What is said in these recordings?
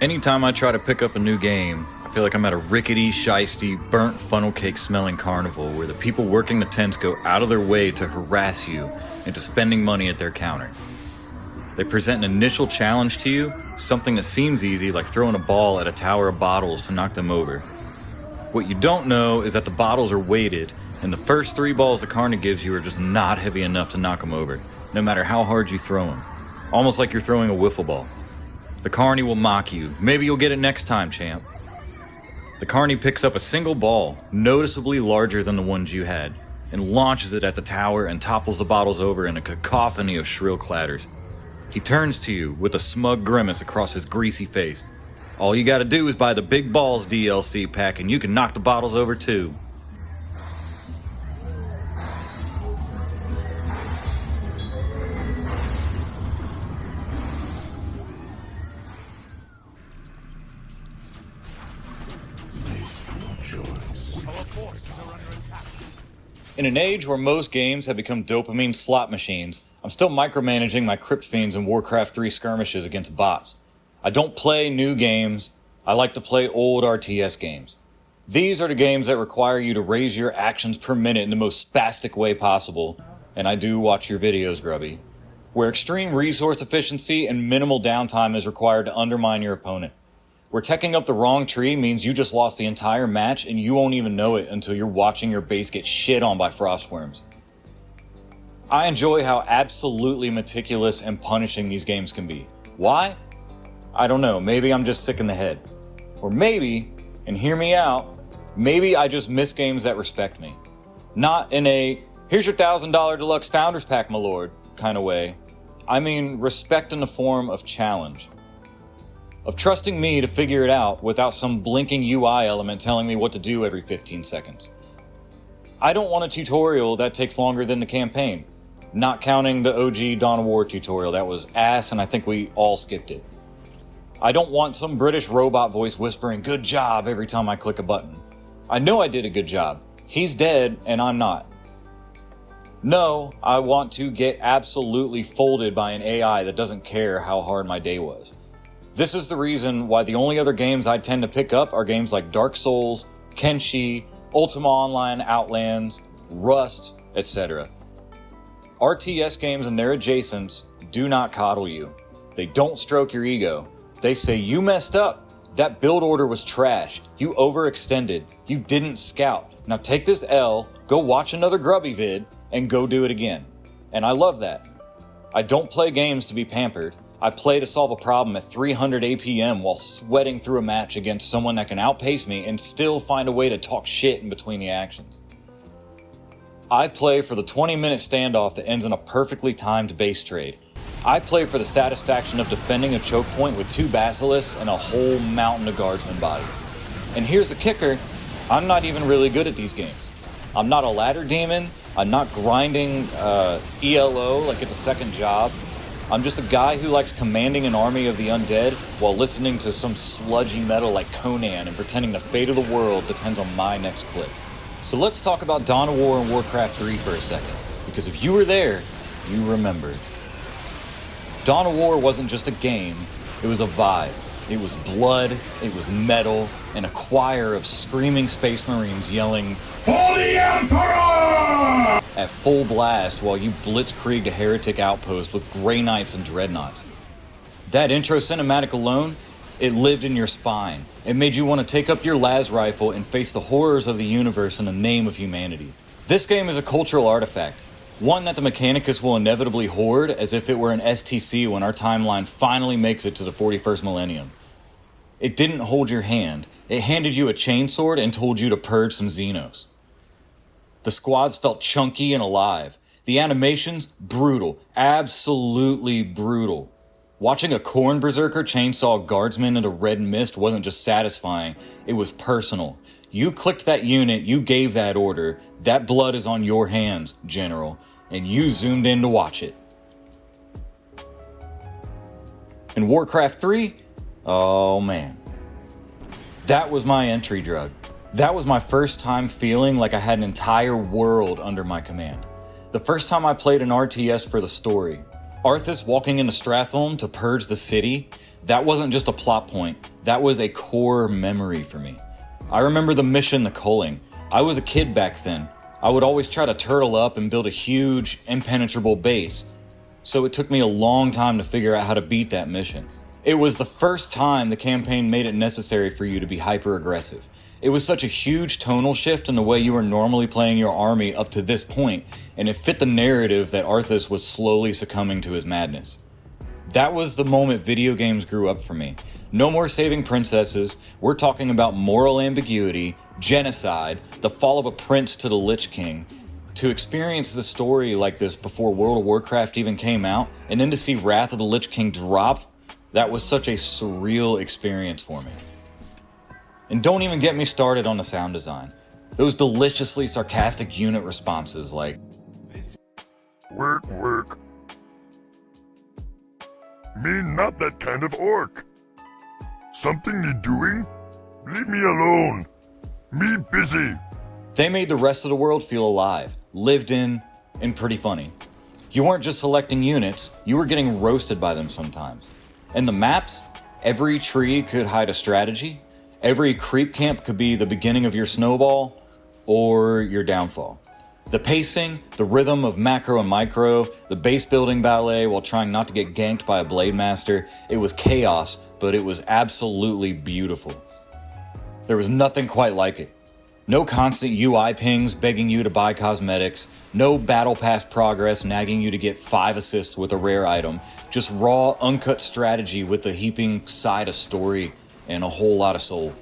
Anytime I try to pick up a new game, I feel like I'm at a rickety, shisty, burnt funnel cake smelling carnival where the people working the tents go out of their way to harass you into spending money at their counter. They present an initial challenge to you, something that seems easy, like throwing a ball at a tower of bottles to knock them over. What you don't know is that the bottles are weighted, and the first 3 balls the carny gives you are just not heavy enough to knock them over, no matter how hard you throw them. Almost like you're throwing a wiffle ball. The carny will mock you. Maybe you'll get it next time, champ. The carny picks up a single ball, noticeably larger than the ones you had, and launches it at the tower and topples the bottles over in a cacophony of shrill clatters. He turns to you with a smug grimace across his greasy face. All you gotta do is buy the Big Balls DLC pack and you can knock the bottles over too. In an age where most games have become dopamine slot machines, I'm still micromanaging my crypt fiends in Warcraft III skirmishes against bots. I don't play new games, I like to play old RTS games. These are the games that require you to raise your actions per minute in the most spastic way possible, and I do watch your videos, Grubby, where extreme resource efficiency and minimal downtime is required to undermine your opponent. Where teching up the wrong tree means you just lost the entire match and you won't even know it until you're watching your base get shit on by frostworms. I enjoy how absolutely meticulous and punishing these games can be. Why? I don't know, maybe I'm just sick in the head. Or maybe, and hear me out, maybe I just miss games that respect me. Not in a, here's your $1,000 deluxe Founders Pack, my lord, kind of way. I mean respect in the form of challenge. Of trusting me to figure it out without some blinking UI element telling me what to do every 15 seconds. I don't want a tutorial that takes longer than the campaign, not counting the OG Dawn of War tutorial that was ass and I think we all skipped it. I don't want some British robot voice whispering "good job" every time I click a button. I know I did a good job. He's dead and I'm not. No, I want to get absolutely folded by an AI that doesn't care how hard my day was. This is the reason why the only other games I tend to pick up are games like Dark Souls, Kenshi, Ultima Online Outlands, Rust, etc. RTS games and their adjacents do not coddle you. They don't stroke your ego. They say you messed up. That build order was trash. You overextended. You didn't scout. Now take this L, go watch another Grubby vid, and go do it again. And I love that. I don't play games to be pampered. I play to solve a problem at 300 APM while sweating through a match against someone that can outpace me and still find a way to talk shit in between the actions. I play for the 20-minute standoff that ends in a perfectly timed base trade. I play for the satisfaction of defending a choke point with 2 basilisks and a whole mountain of guardsman bodies. And here's the kicker, I'm not even really good at these games. I'm not a ladder demon, I'm not grinding ELO like it's a second job. I'm just a guy who likes commanding an army of the undead while listening to some sludgy metal like Conan and pretending the fate of the world depends on my next click. So let's talk about Dawn of War and Warcraft 3 for a second, because if you were there, you remember. Dawn of War wasn't just a game, it was a vibe. It was blood, it was metal, and a choir of screaming space marines yelling, "For the Emperor!" at full blast while you blitzkrieged a heretic outpost with Grey Knights and Dreadnoughts. That intro cinematic alone, it lived in your spine. It made you want to take up your las rifle and face the horrors of the universe in the name of humanity. This game is a cultural artifact, one that the Mechanicus will inevitably hoard as if it were an STC when our timeline finally makes it to the 41st millennium. It didn't hold your hand. It handed you a chainsword and told you to purge some Xenos. The squads felt chunky and alive. The animations, brutal. Absolutely brutal. Watching a Khorne Berserker chainsaw guardsmen into red mist wasn't just satisfying, it was personal. You clicked that unit, you gave that order. That blood is on your hands, General, and you zoomed in to watch it. In Warcraft 3? Oh man. That was my entry drug. That was my first time feeling like I had an entire world under my command. The first time I played an RTS for the story. Arthas walking into Stratholme to purge the city, that wasn't just a plot point, that was a core memory for me. I remember the mission, the culling. I was a kid back then. I would always try to turtle up and build a huge, impenetrable base. So it took me a long time to figure out how to beat that mission. It was the first time the campaign made it necessary for you to be hyper-aggressive. It was such a huge tonal shift in the way you were normally playing your army up to this point, and it fit the narrative that Arthas was slowly succumbing to his madness. That was the moment video games grew up for me. No more saving princesses, we're talking about moral ambiguity, genocide, the fall of a prince to the Lich King. To experience the story like this before World of Warcraft even came out, and then to see Wrath of the Lich King drop, that was such a surreal experience for me. And don't even get me started on the sound design. Those deliciously sarcastic unit responses like, Work, work. Me not that kind of orc. Something you doing? Leave me alone. Me busy. They made the rest of the world feel alive, lived in, and pretty funny. You weren't just selecting units, you were getting roasted by them sometimes. And the maps, every tree could hide a strategy, every creep camp could be the beginning of your snowball or your downfall. The pacing, the rhythm of macro and micro, the base building ballet while trying not to get ganked by a blade master, it was chaos, but it was absolutely beautiful. There was nothing quite like it. No constant UI pings begging you to buy cosmetics, no battle pass progress nagging you to get 5 assists with a rare item, just raw, uncut strategy with a heaping side of story and a whole lot of soul.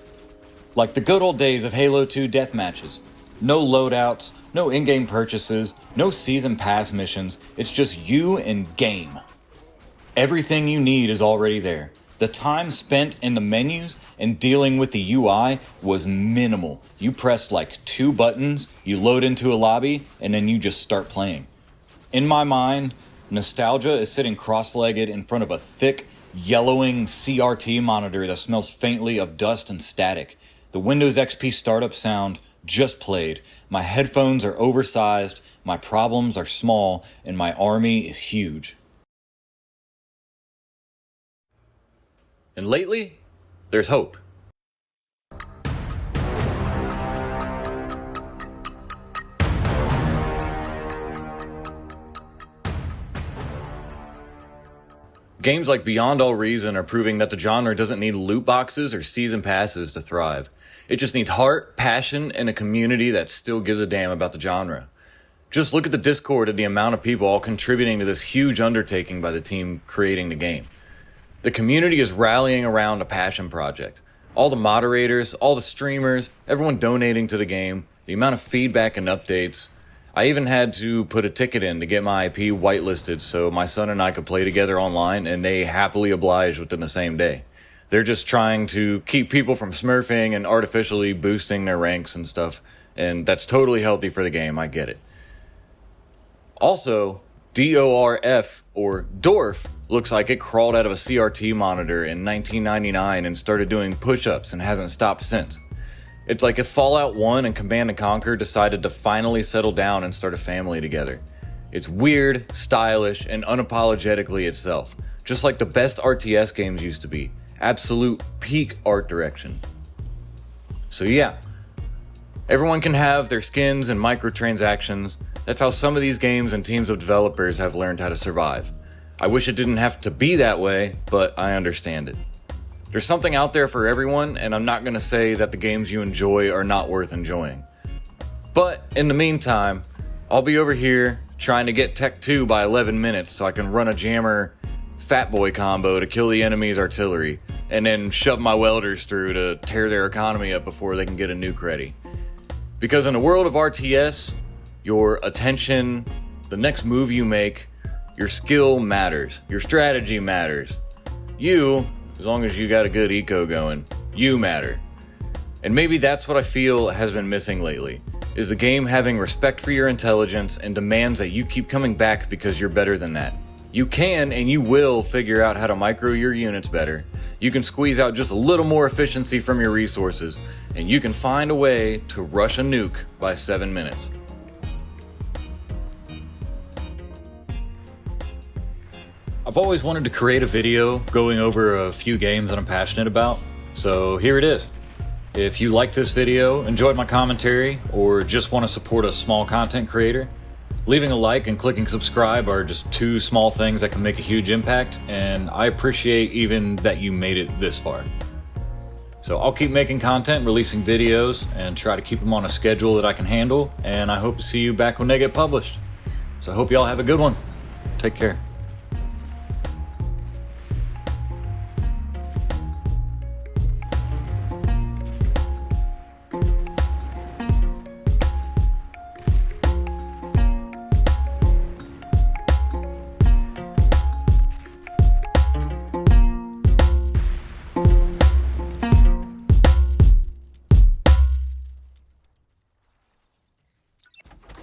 Like the good old days of Halo 2 deathmatches. No loadouts, no in-game purchases, no season pass missions, it's just you and game. Everything you need is already there. The time spent in the menus and dealing with the UI was minimal. You pressed like 2 buttons, you load into a lobby, and then you just start playing. In my mind, nostalgia is sitting cross-legged in front of a thick, yellowing CRT monitor that smells faintly of dust and static. The Windows XP startup sound just played. My headphones are oversized, my problems are small, and my army is huge. And lately, there's hope. Games like Beyond All Reason are proving that the genre doesn't need loot boxes or season passes to thrive. It just needs heart, passion, and a community that still gives a damn about the genre. Just look at the Discord and the amount of people all contributing to this huge undertaking by the team creating the game. The community is rallying around a passion project. All the moderators, all the streamers, everyone donating to the game, the amount of feedback and updates. I even had to put a ticket in to get my IP whitelisted so my son and I could play together online, and they happily obliged within the same day. They're just trying to keep people from smurfing and artificially boosting their ranks and stuff, and that's totally healthy for the game, I get it. Also, D.O.R.F, or D.O.R.F, looks like it crawled out of a CRT monitor in 1999 and started doing push-ups and hasn't stopped since. It's like if Fallout 1 and Command & Conquer decided to finally settle down and start a family together. It's weird, stylish, and unapologetically itself, just like the best RTS games used to be. Absolute peak art direction. So yeah, everyone can have their skins and microtransactions. That's how some of these games and teams of developers have learned how to survive. I wish it didn't have to be that way, but I understand it. There's something out there for everyone, and I'm not going to say that the games you enjoy are not worth enjoying. But in the meantime, I'll be over here trying to get Tech 2 by 11 minutes so I can run a jammer Fat Boy combo to kill the enemy's artillery, and then shove my welders through to tear their economy up before they can get a nuke ready. Because in the world of RTS, your attention, the next move you make, your skill matters, your strategy matters. You, as long as you got a good eco going, you matter. And maybe that's what I feel has been missing lately, is the game having respect for your intelligence and demands that you keep coming back because you're better than that. You can and you will figure out how to micro your units better. You can squeeze out just a little more efficiency from your resources, and you can find a way to rush a nuke by 7 minutes. I've always wanted to create a video going over a few games that I'm passionate about, so here it is. If you like this video, enjoyed my commentary, or just want to support a small content creator, leaving a like and clicking subscribe are just two small things that can make a huge impact, and I appreciate even that you made it this far. So I'll keep making content, releasing videos, and try to keep them on a schedule that I can handle, and I hope to see you back when they get published. So I hope y'all have a good one. Take care.